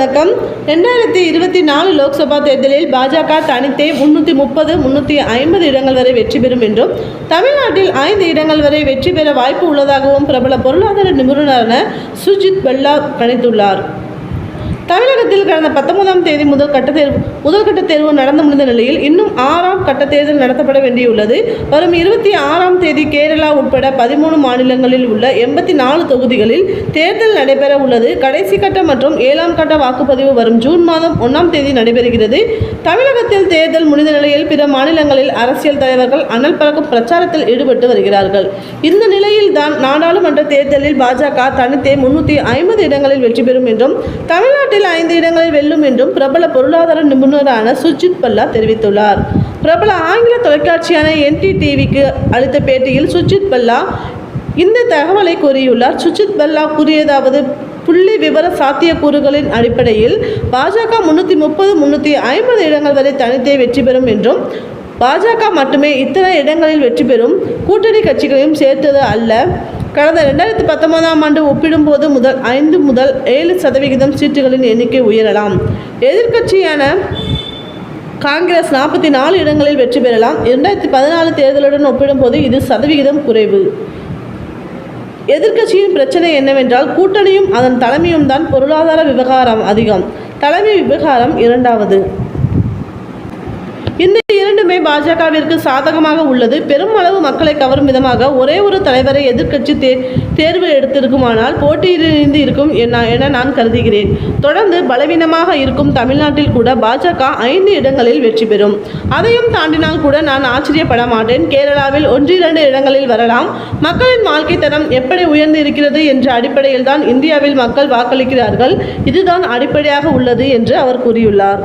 வணக்கம். 2024 லோக்சபா தேர்தலில் பாஜக தனித்தே 330, 350 இடங்கள் வரை வெற்றி பெறும் என்றும், தமிழ்நாட்டில் 5 இடங்கள் வரை வெற்றி பெற வாய்ப்பு உள்ளதாகவும் பிரபல பொருளாதார நிபுணரான சுஜித் பல்லா கணித்துள்ளார். தமிழகத்தில் கடந்த 19ஆம் தேதி முதல்கட்ட தேர்வு நடந்து முடிந்த நிலையில் இன்னும் 6ஆம் கட்ட தேர்தல் நடத்தப்பட வேண்டியுள்ளது. வரும் 26ஆம் தேதி கேரளா உட்பட 13 மாநிலங்களில் உள்ள 84 தொகுதிகளில் தேர்தல் நடைபெற உள்ளது. கடைசி கட்ட மற்றும் 7ஆம் கட்ட வாக்குப்பதிவு வரும் ஜூன் மாதம் 1ஆம் தேதி நடைபெறுகிறது. தமிழகத்தில் தேர்தல் முடிந்த நிலையில் பிற மாநிலங்களில் அரசியல் தலைவர்கள் அனல் பறக்கும் பிரச்சாரத்தில் ஈடுபட்டு வருகிறார்கள். இந்த நிலையில் தான் நாடாளுமன்ற தேர்தலில் பாஜக தனித்தே 350 இடங்களில் வெற்றி பெறும் என்றும், தமிழ்நாட்டில் 5 இடங்களில் வெல்லும் என்றும் பிரபல பொருளாதார நிபுணரான சுஜித் பல்லா தெரிவித்துள்ளார். பிரபல ஆங்கில தொலைக்காட்சியான NDTVக்கு அளித்த பேட்டியில் சுஜித் பல்லா இந்த தகவலை கூறியுள்ளார். சுஜித் பல்லா கூறியதாவது, புள்ளி விவர சாத்தியக்கூறுகளின் அடிப்படையில் பாஜக 330, 350 இடங்கள் வரை தனித்தே வெற்றி பெறும் என்றும், பாஜக மட்டுமே இத்தனை இடங்களில் வெற்றி பெறும், கூட்டணி கட்சிகளையும் சேர்த்தது அல்ல. கடந்த 2019ஆம் ஆண்டு ஒப்பிடும்போது 5 முதல் 7% சீட்டுகளின் எண்ணிக்கை உயரலாம். எதிர்க்கட்சியான காங்கிரஸ் 44 இடங்களில் வெற்றி பெறலாம். 2014 தேர்தலுடன் ஒப்பிடும்போது இது சதவிகிதம் குறைவு. எதிர்க்கட்சியின் பிரச்சனை என்னவென்றால், கூட்டணியும் அதன் தலைமையும் தான். பொருளாதார விவகாரம் அதிகம், தலைமை விவகாரம் இரண்டாவது. இந்த இரண்டுமே பாஜகவிற்கு சாதகமாக உள்ளது. பெருமளவு மக்களை கவரும் விதமாக ஒரே ஒரு தலைவரை எதிர்க்கட்சி தேர்வு எடுத்திருக்குமானால் போட்டியிலிருந்து இருக்கும் என நான் கருதுகிறேன். தொடர்ந்து பலவீனமாக இருக்கும் தமிழ்நாட்டில் கூட பாஜக 5 இடங்களில் வெற்றி பெறும். அதையும் தாண்டினால் கூட நான் ஆச்சரியப்பட மாட்டேன். கேரளாவில் 1-2 இடங்களில் வரலாம். மக்களின் வாழ்க்கை தரம் எப்படி உயர்ந்து இருக்கிறது என்ற அடிப்படையில் தான் இந்தியாவில் மக்கள் வாக்களிக்கிறார்கள். இதுதான் அடிப்படையாக உள்ளது என்று அவர் கூறியுள்ளார்.